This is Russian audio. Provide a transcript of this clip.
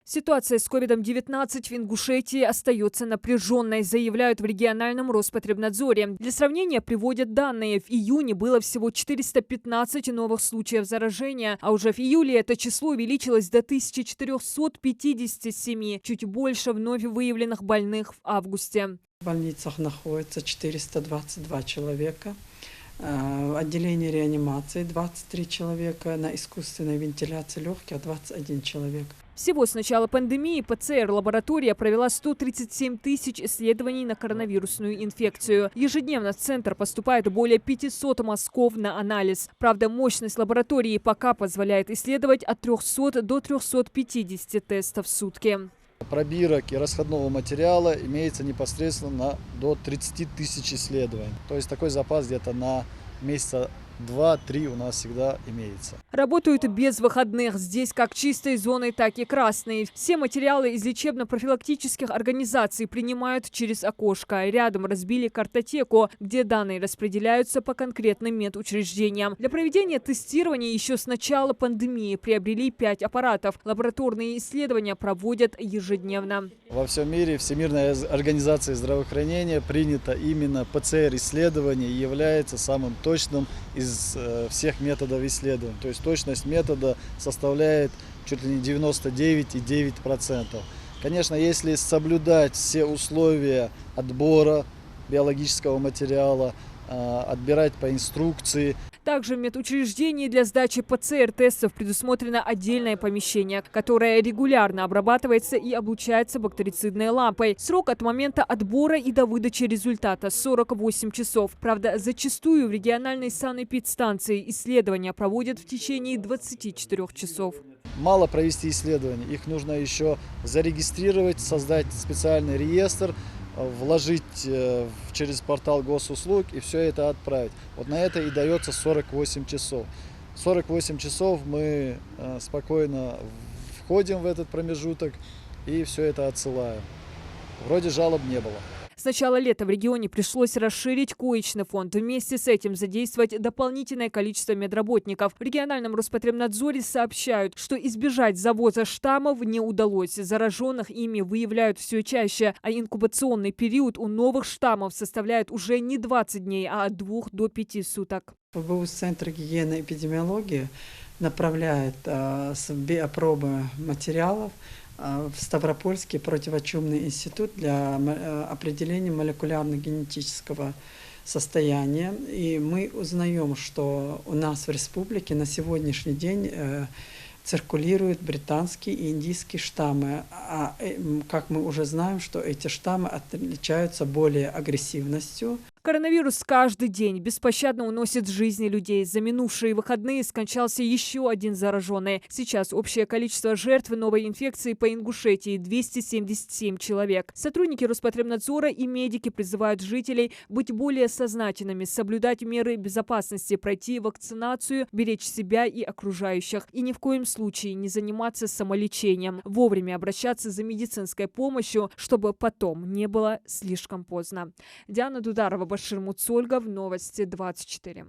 Ситуация с COVID-19 в Ингушетии остается напряженной, заявляют в региональном Роспотребнадзоре. Для сравнения приводят данные. В июне было всего 415 новых случаев заражения, а уже в июле это число увеличилось до 1457, чуть больше вновь выявленных больных в августе. В больницах находится 422 человека. В отделении реанимации 23 человека, на искусственной вентиляции легких 21 человек. Всего с начала пандемии ПЦР-лаборатория провела 137 тысяч исследований на коронавирусную инфекцию. Ежедневно в центр поступает более 500 мазков на анализ. Правда, мощность лаборатории пока позволяет исследовать от 300 до 350 тестов в сутки. Пробирок и расходного материала имеется непосредственно до 30 тысяч исследований. То есть такой запас где-то на месяца 2-3 у нас всегда имеется. Работают без выходных. Здесь как чистой зоной, так и красной. Все материалы из лечебно-профилактических организаций принимают через окошко. Рядом разбили картотеку, где данные распределяются по конкретным медучреждениям. Для проведения тестирования еще с начала пандемии приобрели 5 аппаратов. Лабораторные исследования проводят ежедневно. Во всем мире Всемирная организация здравоохранения принято именно ПЦР-исследование и является самым точным из всех методов исследований. То есть точность метода составляет чуть ли не 99,9%. Конечно, если соблюдать все условия отбора биологического материала, отбирать по инструкции. Также в медучреждении для сдачи ПЦР-тестов предусмотрено отдельное помещение, которое регулярно обрабатывается и облучается бактерицидной лампой. Срок от момента отбора и до выдачи результата – 48 часов. Правда, зачастую в региональной санэпидстанции исследования проводят в течение 24 часов. Мало провести исследования, их нужно еще зарегистрировать, создать специальный реестр, вложить через портал госуслуг и все это отправить. Вот на это и дается 48 часов. 48 часов мы спокойно входим в этот промежуток и все это отсылаем. Вроде жалоб не было. С начала лета в регионе пришлось расширить коечный фонд. Вместе с этим задействовать дополнительное количество медработников. В региональном Роспотребнадзоре сообщают, что избежать завоза штаммов не удалось. Зараженных ими выявляют все чаще, а инкубационный период у новых штаммов составляет уже не 20 дней, а от 2 до 5 суток. ФБУ Центр гигиены и эпидемиологии направляет биопробы материалов в Ставропольский противочумный институт для определения молекулярно-генетического состояния. И мы узнаем, что у нас в республике на сегодняшний день циркулируют британские и индийские штаммы. А как мы уже знаем, что эти штаммы отличаются более агрессивностью. Коронавирус каждый день беспощадно уносит жизни людей. За минувшие выходные скончался еще один зараженный. Сейчас общее количество жертв новой инфекции по Ингушетии – 277 человек. Сотрудники Роспотребнадзора и медики призывают жителей быть более сознательными, соблюдать меры безопасности, пройти вакцинацию, беречь себя и окружающих. И ни в коем случае не заниматься самолечением. Вовремя обращаться за медицинской помощью, чтобы потом не было слишком поздно. Диана Дударова, Башир Муцольгов, Новости 24.